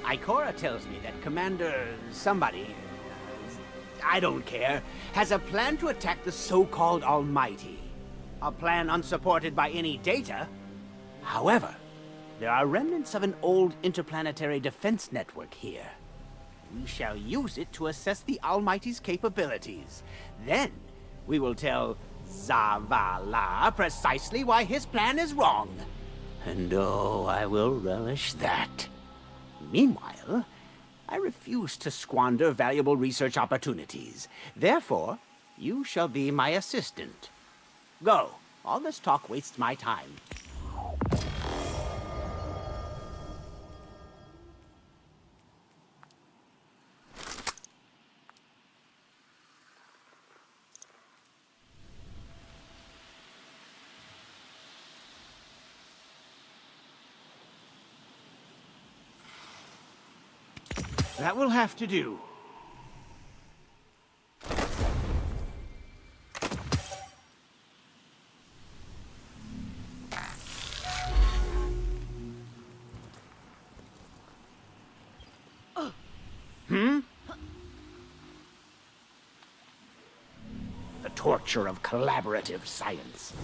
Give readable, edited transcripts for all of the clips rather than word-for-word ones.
Ikora tells me that Commander somebody, I don't care, has a plan to attack the so-called Almighty. A plan unsupported by any data. However, there are remnants of an old interplanetary defense network here. We shall use it to assess the Almighty's capabilities. Then, we will tell Zavala precisely why his plan is wrong. And oh, I will relish that. Meanwhile, I refuse to squander valuable research opportunities. Therefore, you shall be my assistant. Go. All this talk wastes my time. That will have to do. The torture of collaborative science.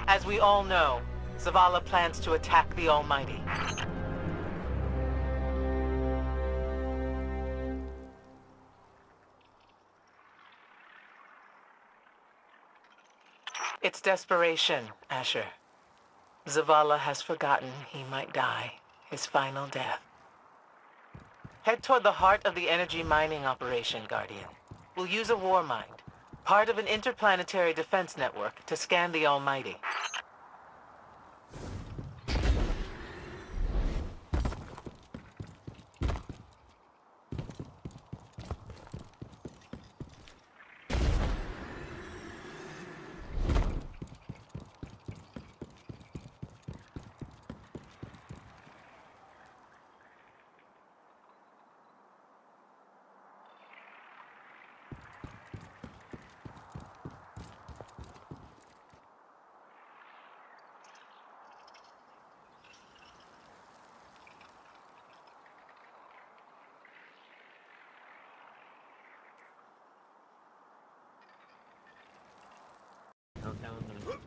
As we all know, Zavala plans to attack the Almighty. It's desperation, Asher. Zavala has forgotten he might die, his final death. Head toward the heart of the energy mining operation, Guardian. We'll use a war mind, part of an interplanetary defense network, to scan the Almighty.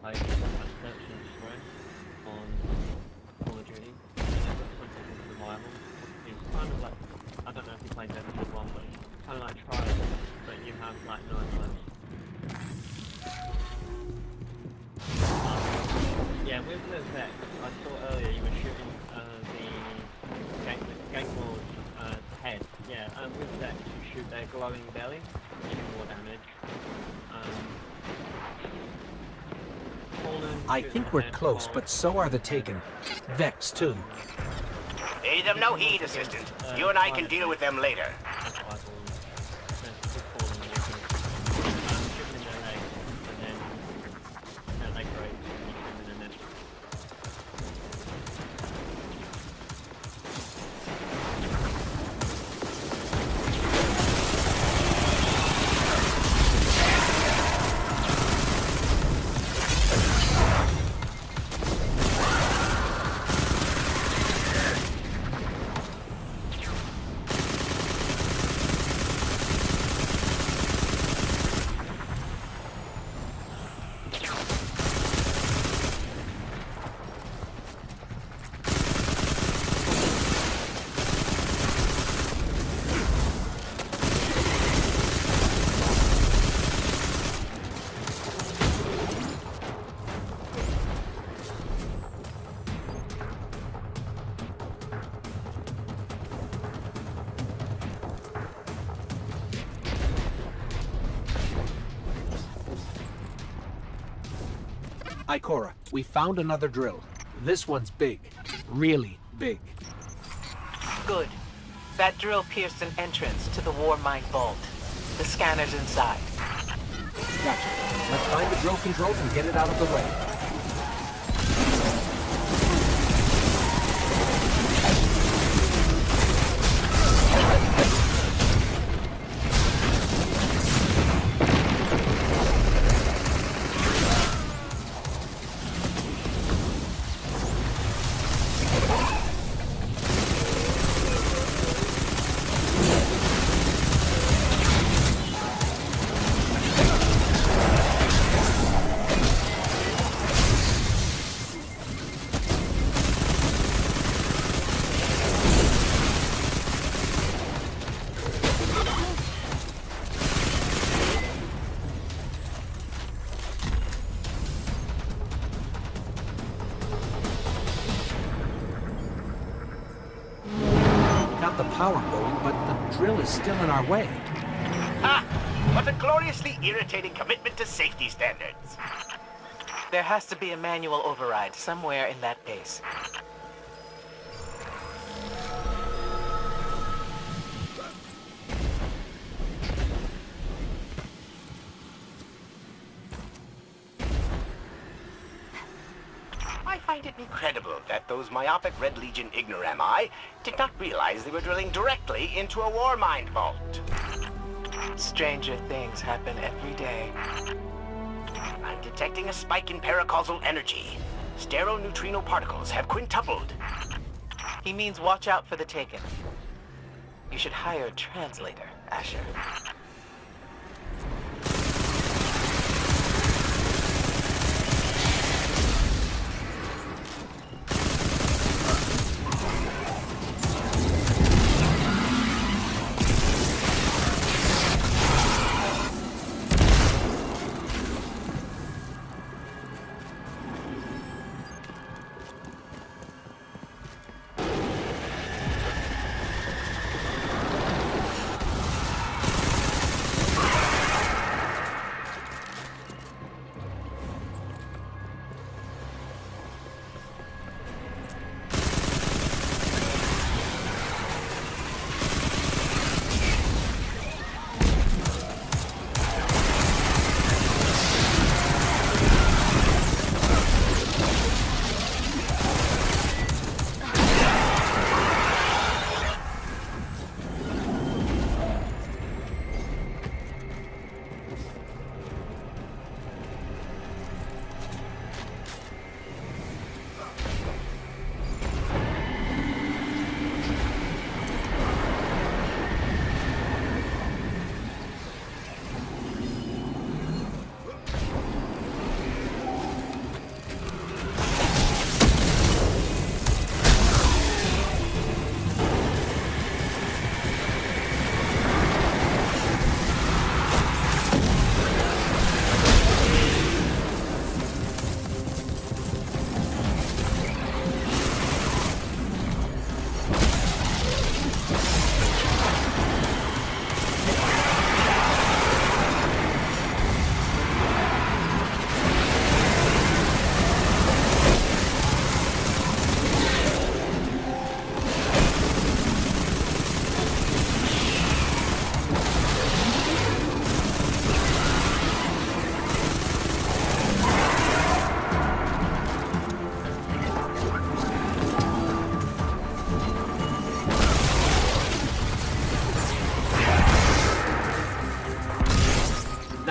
played Search and Destroy on Call of Duty, and they've got something called Survival. It's kind of like, I don't know if you played Destiny 1, but it's kind of like Trials, but you have like 9 lives. Yeah, with the Vex, I saw earlier you were shooting the Game Lord's head. Yeah, with Vex you shoot their glowing belly, you do more damage. I think we're close, but so are the Taken. Vex, too. Pay them no heed, Assistant. You and I can deal with them later. Ikora, we found another drill. This one's big. Really big. Good. That drill pierced an entrance to the War Mine Vault. The scanner's inside. Gotcha. Let's find the drill controls and get it out of the way. The power going, but the drill is still in our way. Ha! What a gloriously irritating commitment to safety standards. There has to be a manual override somewhere in that base. I find it incredible that those myopic Red Legion ignorami did not realize they were drilling directly into a war mine vault. Stranger things happen every day. I'm detecting a spike in paracausal energy. Sterile neutrino particles have quintupled. He means watch out for the Taken. You should hire a translator, Asher.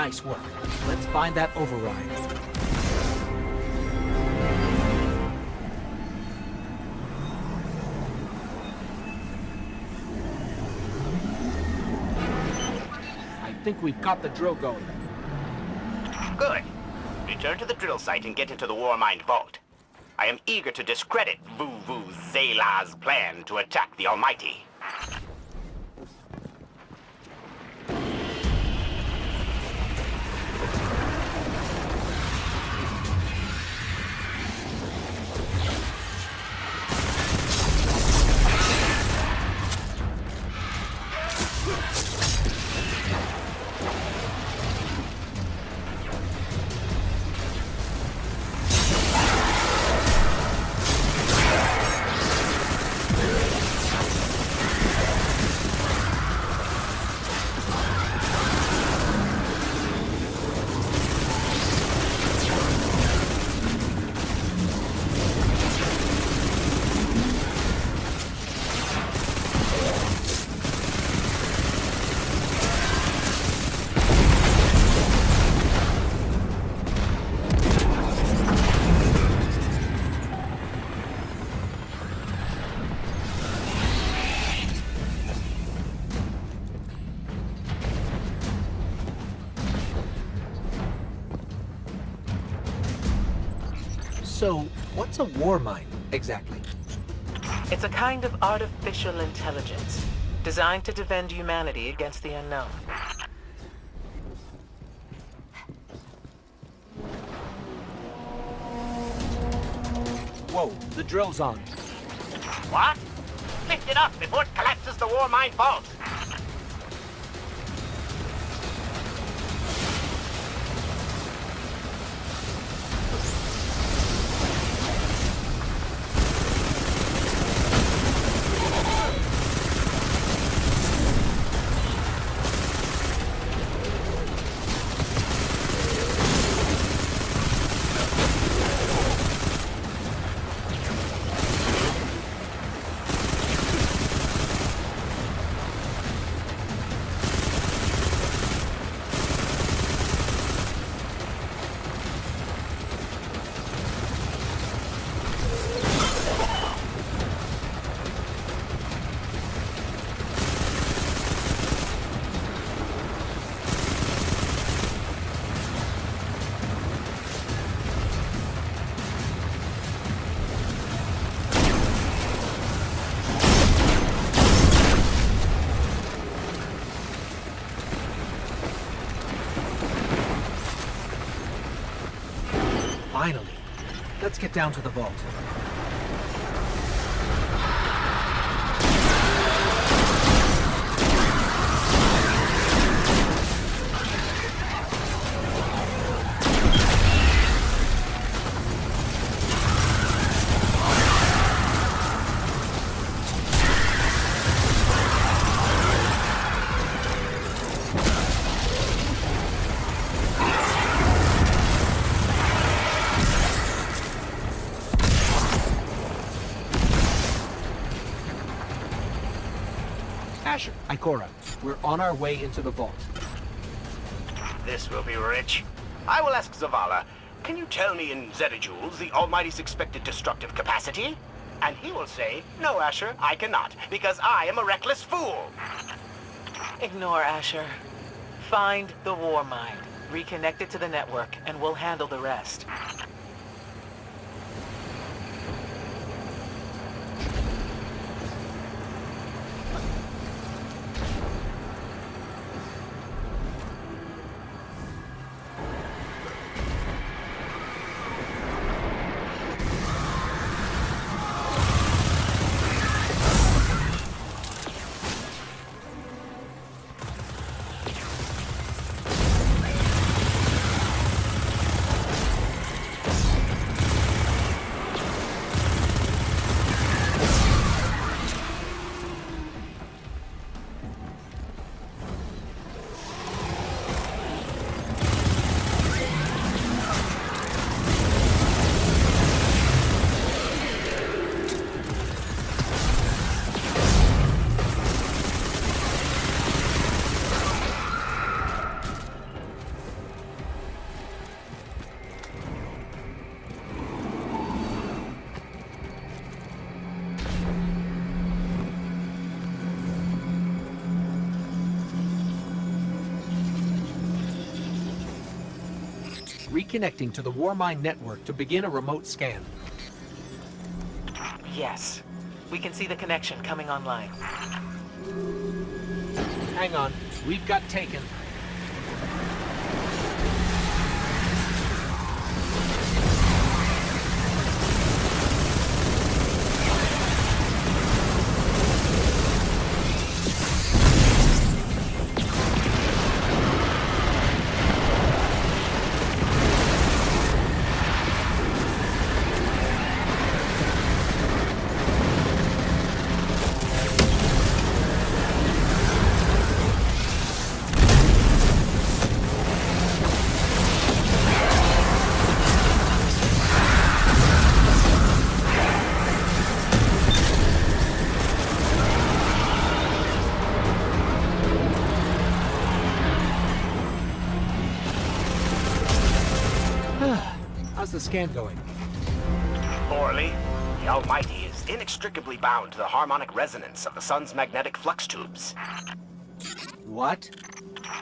Nice work. Let's find that override. I think we've got the drill going. Good. Return to the drill site and get into the Warmind vault. I am eager to discredit Vuvu Zela's plan to attack the Almighty. So, what's a war mine, exactly? It's a kind of artificial intelligence designed to defend humanity against the unknown. Whoa, the drill's on. What? Lift it up before it collapses the Warmind vault. Finally. Let's get down to the vault. Asher, Ikora, we're on our way into the vault. This will be rich. I will ask Zavala, can you tell me in zettajoules the Almighty's expected destructive capacity? And he will say, no, Asher, I cannot, because I am a reckless fool. Ignore Asher. Find the war mind, reconnect it to the network, and we'll handle the rest. reconnecting to the Warmind network to begin a remote scan. Yes. We can see the connection coming online. Hang on, we've got taken. How's the scan going? Poorly. The Almighty is inextricably bound to the harmonic resonance of the sun's magnetic flux tubes. What?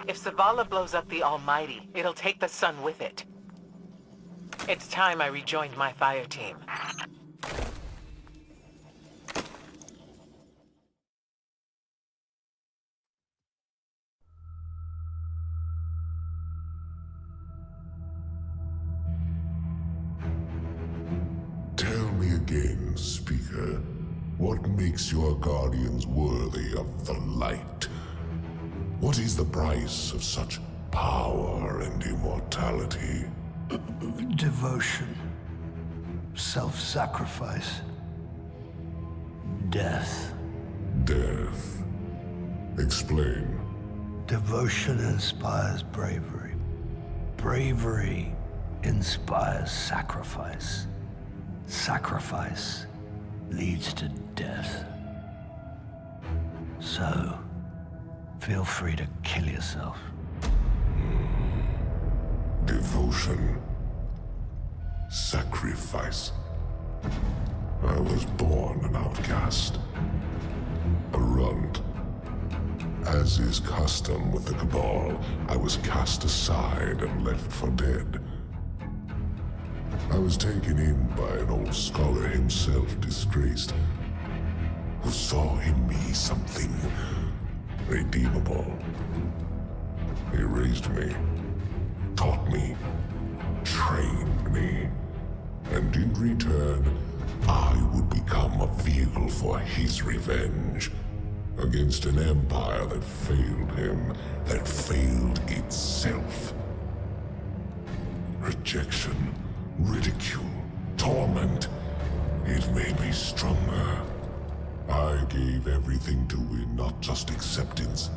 If Zavala blows up the Almighty, it'll take the sun with it. It's time I rejoined my fire team. Tell me again, Speaker, what makes your guardians worthy of the light? What is the price of such power and immortality? Devotion. Self-sacrifice. Death. Death. Explain. Devotion inspires bravery. Bravery inspires sacrifice. Sacrifice leads to death. So, feel free to kill yourself. Devotion. Sacrifice. I was born an outcast. A runt. As is custom with the Cabal, I was cast aside and left for dead. I was taken in by an old scholar himself, disgraced, who saw in me something redeemable. He raised me, taught me, trained me, and in return, I would become a vehicle for his revenge against an empire that failed him, that failed itself. Rejection, ridicule, torment. It made me stronger. I gave everything to win not just acceptance,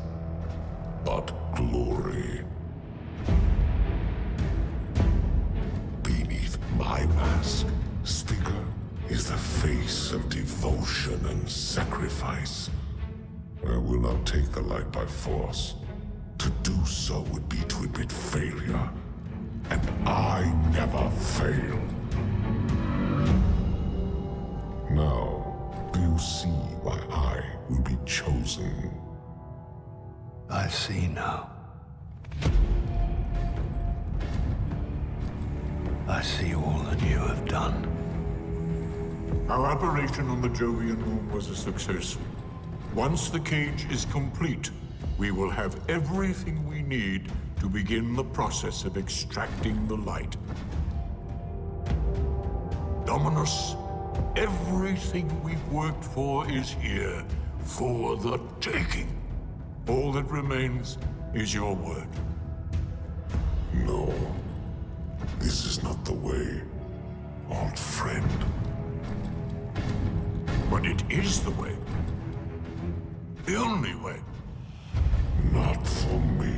but glory. Beneath my mask, Speaker, is the face of devotion and sacrifice. I will not take the light by force. To do so would be to admit failure. And I never fail. Now, do you see why I will be chosen? I see now. I see all that you have done. Our operation on the Jovian moon was a success. Once the cage is complete, we will have everything we need to begin the process of extracting the light. Dominus, everything we've worked for is here, for the taking. All that remains is your word. No. This is not the way, old friend. But it is the way. The only way. Not for me.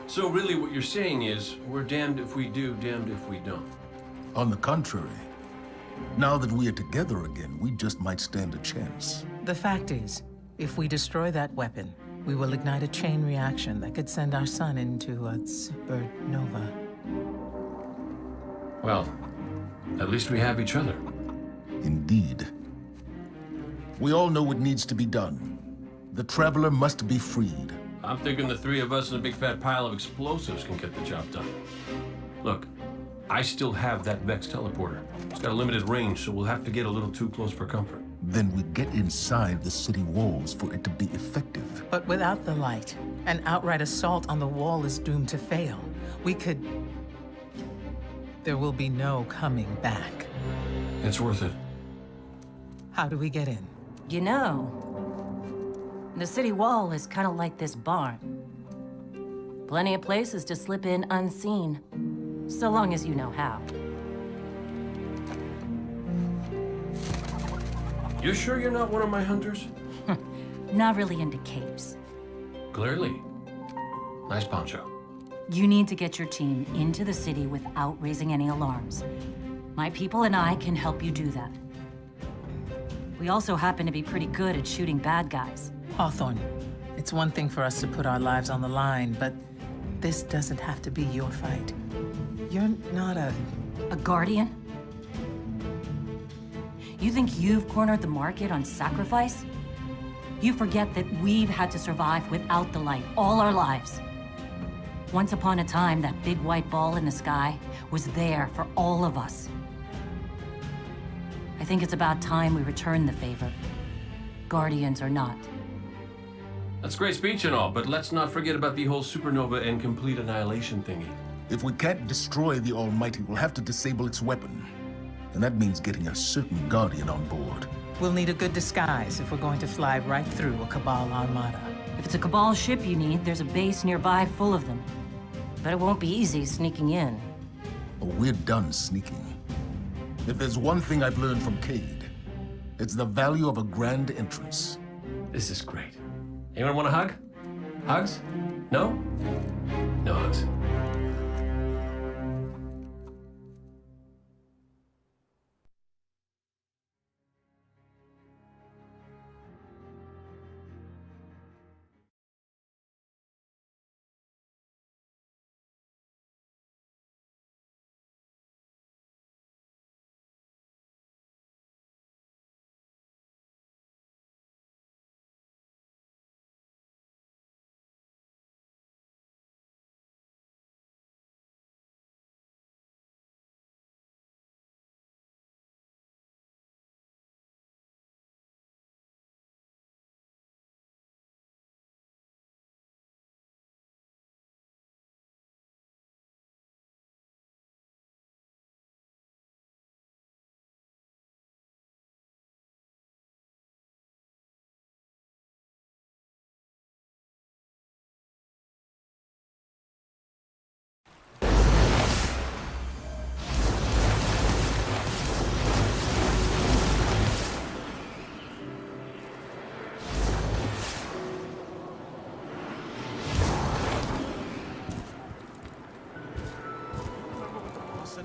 So really what you're saying is, we're damned if we do, damned if we don't. On the contrary, now that we are together again, we just might stand a chance. The fact is, if we destroy that weapon, we will ignite a chain reaction that could send our sun into a supernova. Well, at least we have each other. Indeed. We all know what needs to be done. The Traveler must be freed. I'm thinking the three of us and a big fat pile of explosives can get the job done. Look, I still have that Vex teleporter. It's got a limited range, so we'll have to get a little too close for comfort. Then we get inside the city walls for it to be effective. But without the light, an outright assault on the wall is doomed to fail. We could... There will be no coming back. It's worth it. How do we get in? You know, the city wall is kind of like this barn. Plenty of places to slip in unseen, so long as you know how. You sure you're not one of my hunters? Not really into capes. Clearly. Nice poncho. You need to get your team into the city without raising any alarms. My people and I can help you do that. We also happen to be pretty good at shooting bad guys. Hawthorne, it's one thing for us to put our lives on the line, but this doesn't have to be your fight. You're not a guardian? You think you've cornered the market on sacrifice? You forget that we've had to survive without the light all our lives. Once upon a time, that big white ball in the sky was there for all of us. I think it's about time we return the favor. Guardians or not. That's great speech and all, but let's not forget about the whole supernova and complete annihilation thingy. If we can't destroy the Almighty, we'll have to disable its weapon. And that means getting a certain Guardian on board. We'll need a good disguise if we're going to fly right through a Cabal armada. If it's a Cabal ship you need, there's a base nearby full of them. But it won't be easy sneaking in. Oh, we're done sneaking. If there's one thing I've learned from Cade, it's the value of a grand entrance. This is great. Anyone want a hug? Hugs? No? No hugs.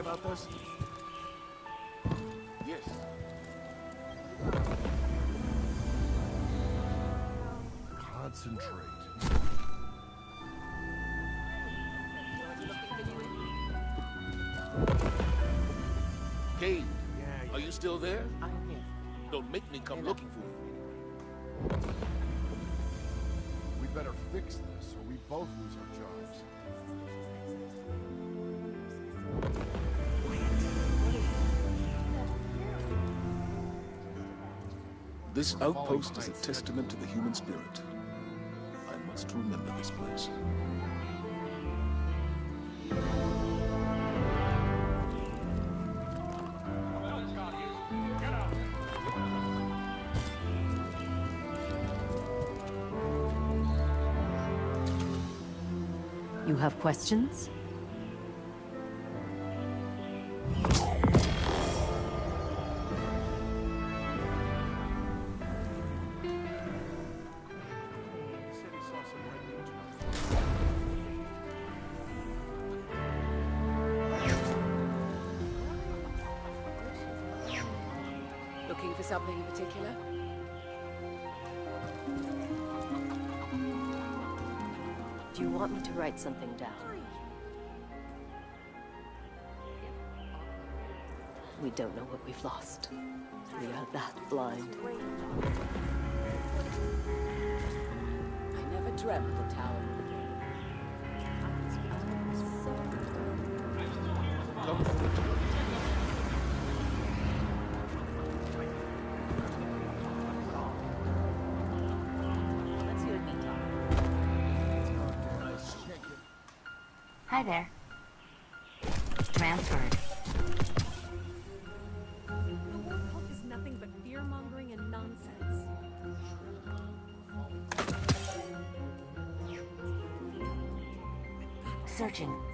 About this? Yes. Concentrate. Cade, are you still there? I am here. Don't make me come looking for you. We better fix this, or we both lose our jobs. This outpost is a testament to the human spirit. I must remember this place. You have questions? Something in particular? Do you want me to write something down? We don't know what we've lost. We are that blind. I never dreamt the tower. Hi there. Transferred. The War Cult is nothing but fear-mongering and nonsense. Searching.